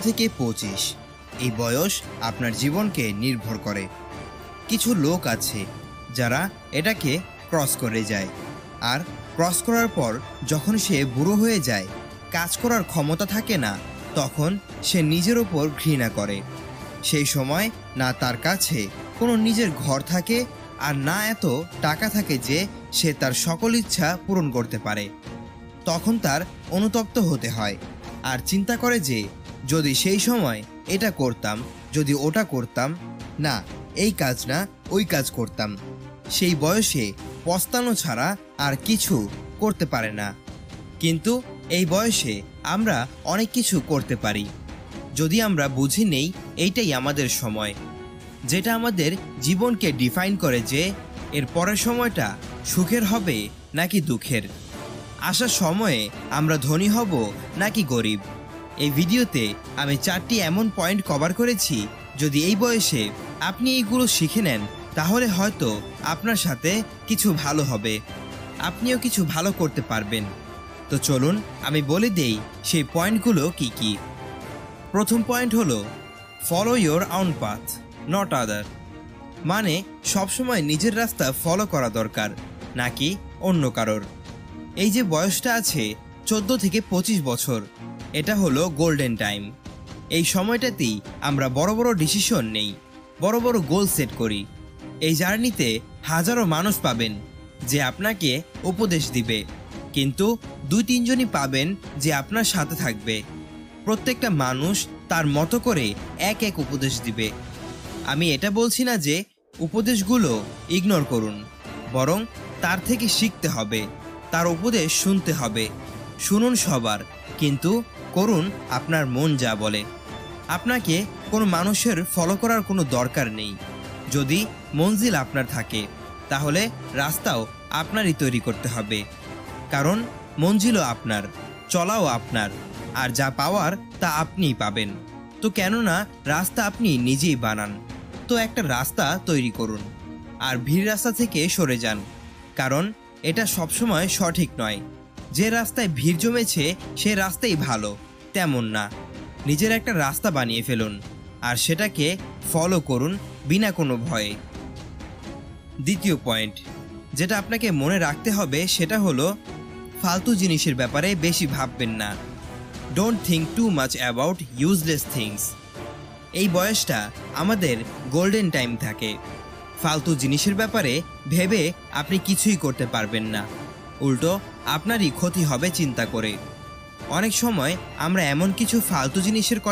থেকে 25 এই বয়স আপনার জীবনকে নির্ভর করে। কিছু লোক আছে যারা এটাকে ক্রস করে যায়, আর ক্রস করার পর যখন সে বুড়ো হয়ে যায়, কাজ করার ক্ষমতা থাকে না, তখন সে নিজের ওপর ঘৃণা করে। সেই সময় না তার কাছে কোনো নিজের ঘর থাকে, আর না এত টাকা থাকে যে সে তার সকল ইচ্ছা পূরণ করতে পারে। তখন তার অনুতপ্ত হতে হয় আর চিন্তা করে যে যদি সেই সময় এটা করতাম, যদি ওটা করতাম, না এই কাজ না ওই কাজ করতাম। সেই বয়সে পস্তানো ছাড়া আর কিছু করতে পারে না। কিন্তু এই বয়সে আমরা অনেক কিছু করতে পারি, যদি আমরা বুঝি নেই এইটাই আমাদের সময়, যেটা আমাদের জীবনকে ডিফাইন করে যে এর পরের সময়টা সুখের হবে নাকি দুঃখের। আসার সময়ে আমরা ধনী হব নাকি গরিব। এই ভিডিওতে আমি 4টি এমন পয়েন্ট কভার করেছি, যদি এই বয়সে আপনি এইগুলো শিখে নেন তাহলে হয়তো আপনার সাথে কিছু ভালো হবে, আপনিও কিছু ভালো করতে পারবেন। তো চলুন আমি বলে দেই সেই পয়েন্টগুলো কি কি। প্রথম পয়েন্ট হলো follow your own path not আদার। মানে সবসময় নিজের রাস্তা ফলো করা দরকার, নাকি অন্য কারোর। এই যে বয়সটা আছে 14 থেকে 25 বছর, এটা হলো গোল্ডেন টাইম। এই সময়টাতেই আমরা বড় বড় ডিসিশন নেই, বড় বড় গোল সেট করি। এই জার্নিতে হাজারো মানুষ পাবেন যে আপনাকে উপদেশ দিবে, কিন্তু 2-3 জনই পাবেন যে আপনার সাথে থাকবে। প্রত্যেকটা মানুষ তার মতো করে এক এক উপদেশ দিবে। আমি এটা বলছি না যে উপদেশগুলো ইগনোর করুন, বরং তার থেকে শিখতে হবে, তার উপদেশ শুনতে হবে। শুনুন সবার, কিন্তু করুন আপনার মন যা বলে। আপনাকে কোনো মানুষের ফলো করার কোনো দরকার নেই। যদি মঞ্জিল আপনার থাকে, তাহলে রাস্তাও আপনারই তৈরি করতে হবে, কারণ মঞ্জিলও আপনার, চলাও আপনার, আর যা পাওয়ার তা আপনিই পাবেন। তো কেননা রাস্তা আপনি নিজেই বানান, তো একটা রাস্তা তৈরি করুন আর ভিড় রাস্তা থেকে সরে যান, কারণ এটা সবসময় সঠিক নয়। যে রাস্তায় ভিড় জমেছে সে রাস্তাই ভালো তেমন না। নিজের একটা রাস্তা বানিয়ে ফেলুন আর সেটাকে ফলো করুন বিনা কোনো ভয়ে। দ্বিতীয় পয়েন্ট যেটা আপনাকে মনে রাখতে হবে সেটা হলো ফালতু জিনিসের ব্যাপারে বেশি ভাববেন না। Don't think too much about useless things. এই বয়সটা আমাদের গোল্ডেন টাইম থাকে। ফালতু জিনিসের ব্যাপারে ভেবে আপনি কিছুই করতে পারবেন না, উল্টো আপনারই ক্ষতি হবে চিন্তা করে। অনেক সময় আমরা এমন কিছু ফালতু জিনিসের